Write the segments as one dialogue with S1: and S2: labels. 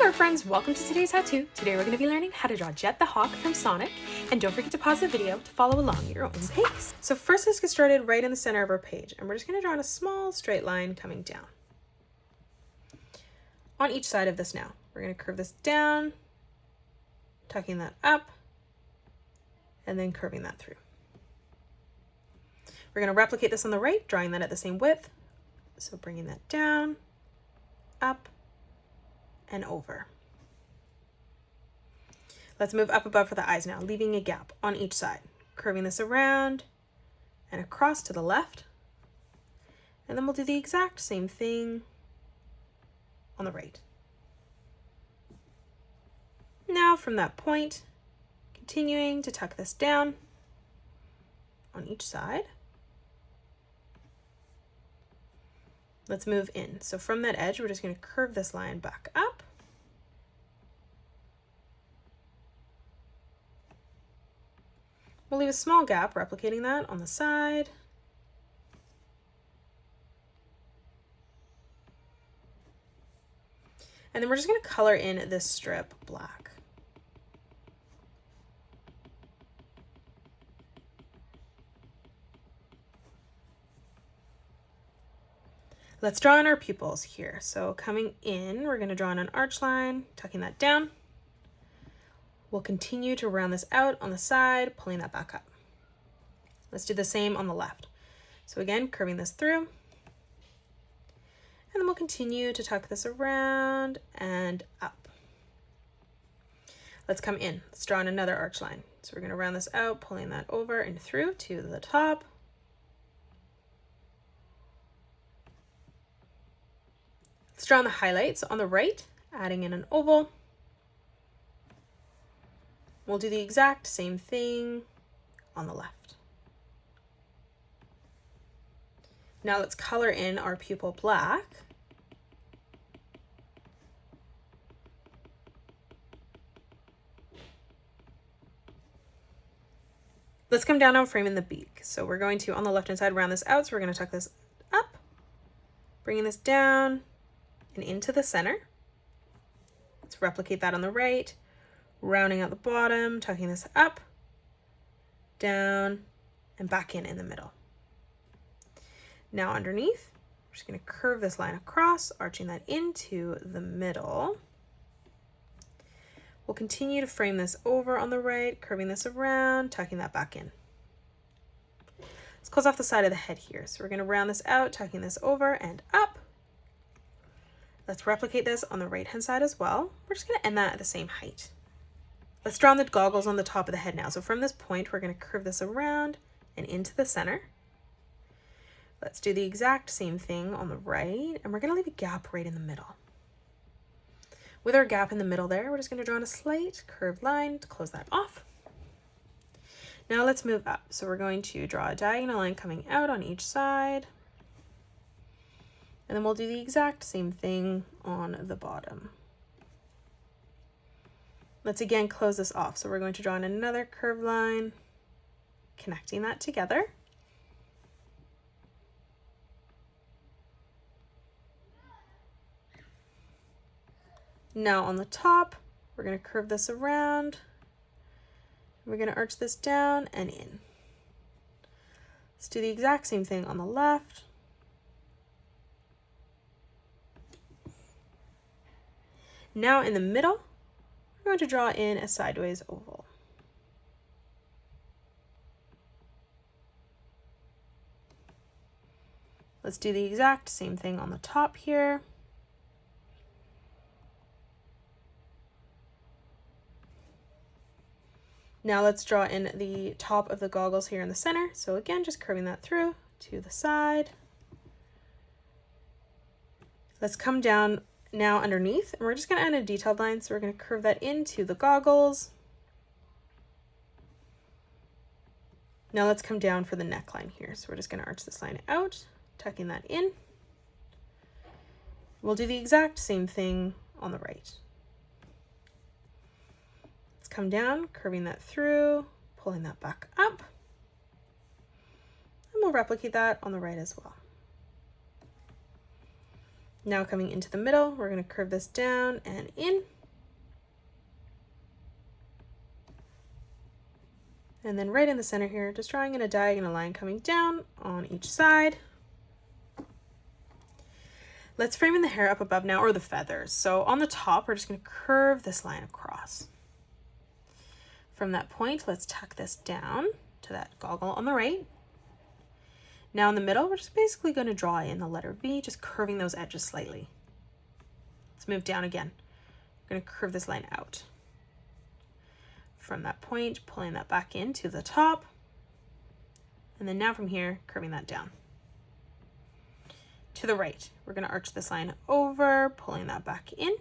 S1: Hello friends, welcome to today's how-to. Today we're going to be learning how to draw Jet the Hawk from Sonic, and don't forget to pause the video to follow along at your own pace. So first let's get started right in the center of our page, and we're just going to draw in a small straight line coming down. On each side of this now, we're going to curve this down, tucking that up, and then curving that through. We're going to replicate this on the right, drawing that at the same width. So bringing that down, up, and over. Let's move up above for the eyes now, leaving a gap on each side, curving this around and across to the left. And then we'll do the exact same thing on the right. Now from that point, continuing to tuck this down on each side. Let's move in. So from that edge, we're just going to curve this line back up. We'll leave a small gap, replicating that on the side. And then we're just going to color in this strip black. Let's draw in our pupils here. So coming in, we're going to draw in an arch line, tucking that down. We'll continue to round this out on the side, pulling that back up. Let's do the same on the left. So again, curving this through. And then we'll continue to tuck this around and up. Let's come in. Let's draw in another arch line. So we're going to round this out, pulling that over and through to the top. Let's draw on the highlights on the right, adding in an oval. We'll do the exact same thing on the left. Now let's color in our pupil black. Let's come down on framing the beak. So we're going to, on the left-hand side, round this out. So we're going to tuck this up, bringing this down and into the center. Let's replicate that on the right, rounding out the bottom, tucking this up, down, and back in the middle. Now underneath, we're just going to curve this line across, arching that into the middle. We'll continue to frame this over on the right, curving this around, tucking that back in. Let's close off the side of the head here. So we're going to round this out, tucking this over and up. Let's replicate this on the right-hand side as well. We're just going to end that at the same height. Let's draw on the goggles on the top of the head now. So from this point, we're going to curve this around and into the center. Let's do the exact same thing on the right, and we're going to leave a gap right in the middle. With our gap in the middle there, we're just going to draw in a slight curved line to close that off. Now let's move up. So we're going to draw a diagonal line coming out on each side. And then we'll do the exact same thing on the bottom. Let's again close this off. So we're going to draw in another curved line, connecting that together. Now on the top, we're going to curve this around. We're going to arch this down and in. Let's do the exact same thing on the left. Now in the middle, we're going to draw in a sideways oval. Let's do the exact same thing on the top here. Now let's draw in the top of the goggles here in the center. So again, just curving that through to the side. Let's come down now underneath, and we're just going to add a detailed line. So we're going to curve that into the goggles. Now let's come down for the neckline here. So we're just going to arch this line out, tucking that in. We'll do the exact same thing on the right. Let's come down, curving that through, pulling that back up. And we'll replicate that on the right as well. Now coming into the middle, we're going to curve this down and in. And then right in the center here, just drawing in a diagonal line coming down on each side. Let's frame in the hair up above now, or the feathers. So on the top, we're just going to curve this line across. From that point, let's tuck this down to that goggle on the right. Now in the middle, we're just basically going to draw in the letter V, just curving those edges slightly. Let's move down again. We're going to curve this line out. From that point, pulling that back into the top. And then now from here, curving that down. To the right, we're going to arch this line over, pulling that back in.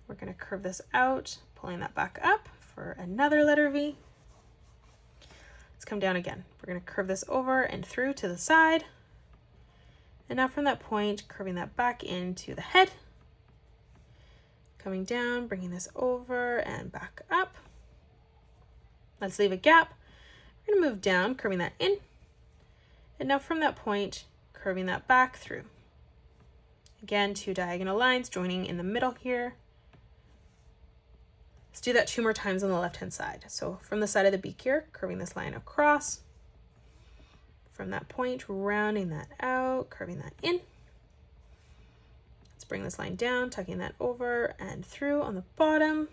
S1: We're going to curve this out, pulling that back up for another letter V. Let's come down again. We're going to curve this over and through to the side. And now from that point, curving that back into the head. Coming down, bringing this over and back up. Let's leave a gap. We're going to move down, curving that in. And now from that point, curving that back through. Again, 2 diagonal lines joining in the middle here. Let's do that 2 more times on the left-hand side. So from the side of the beak here, curving this line across. From that point, rounding that out, curving that in. Let's bring this line down, tucking that over and through on the bottom.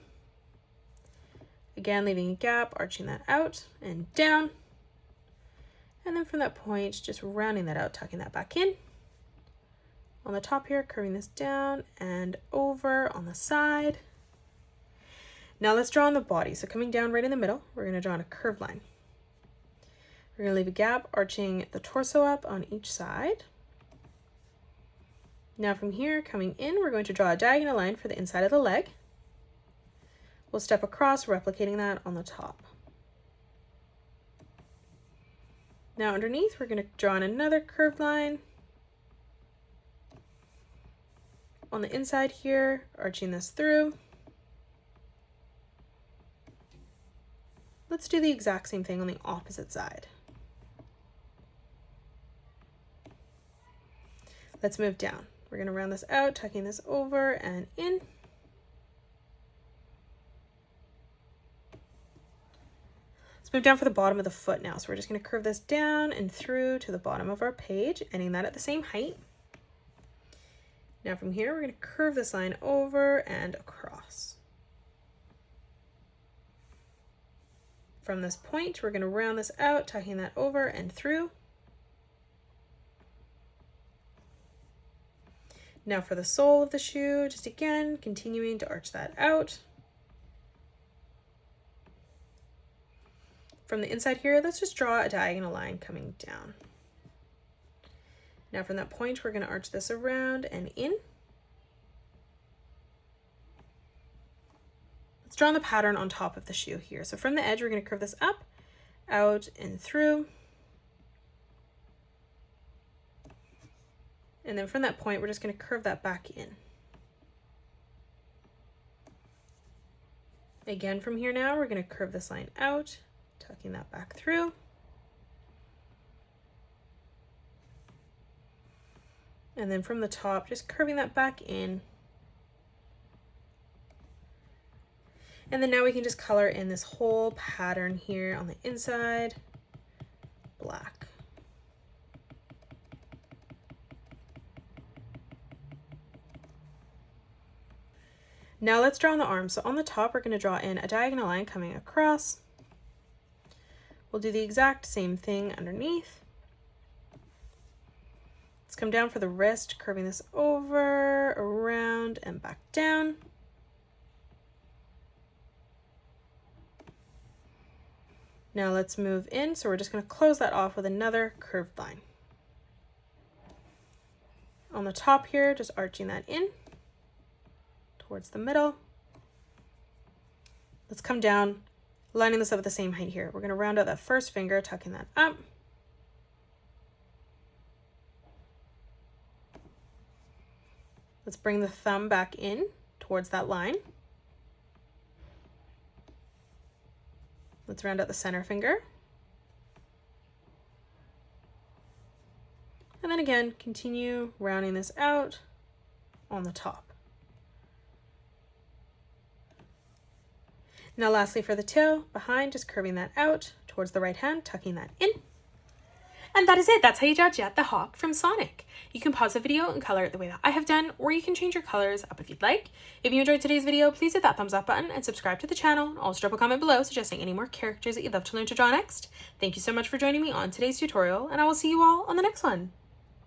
S1: Again, leaving a gap, arching that out and down. And then from that point, just rounding that out, tucking that back in. On the top here, curving this down and over on the side. Now let's draw on the body. So coming down right in the middle, we're going to draw on a curved line. We're going to leave a gap, arching the torso up on each side. Now from here, coming in, we're going to draw a diagonal line for the inside of the leg. We'll step across, replicating that on the top. Now underneath, we're going to draw in another curved line. On the inside here, arching this through. Let's do the exact same thing on the opposite side. Let's move down. We're going to round this out, tucking this over and in. Let's move down for the bottom of the foot now. So we're just going to curve this down and through to the bottom of our page, ending that at the same height. Now from here, we're going to curve this line over and across. From this point, we're going to round this out, tucking that over and through. Now for the sole of the shoe, just again, continuing to arch that out. From the inside here, let's just draw a diagonal line coming down. Now from that point, we're going to arch this around and in. Let's draw on the pattern on top of the shoe here. So from the edge, we're going to curve this up, out, and through. And then from that point, we're just going to curve that back in. Again, from here now, we're going to curve this line out, tucking that back through. And then from the top, just curving that back in. And then now we can just color in this whole pattern here on the inside, black. Now let's draw on the arms. So on the top, we're going to draw in a diagonal line coming across. We'll do the exact same thing underneath. Let's come down for the wrist, curving this over, around, and back down. Now let's move in. So we're just going to close that off with another curved line. On the top here, just arching that in towards the middle. Let's come down, lining this up at the same height here. We're going to round out that first finger, tucking that up. Let's bring the thumb back in towards that line. Let's round out the center finger. And then again, continue rounding this out on the top. Now lastly for the tail, behind, just curving that out towards the right hand, tucking that in. And that is it. That's how you draw Jet the Hawk from Sonic. You can pause the video and color it the way that I have done, or you can change your colors up if you'd like. If you enjoyed today's video, please hit that thumbs up button and subscribe to the channel. Also drop a comment below suggesting any more characters that you'd love to learn to draw next. Thank you so much for joining me on today's tutorial, and I will see you all on the next one.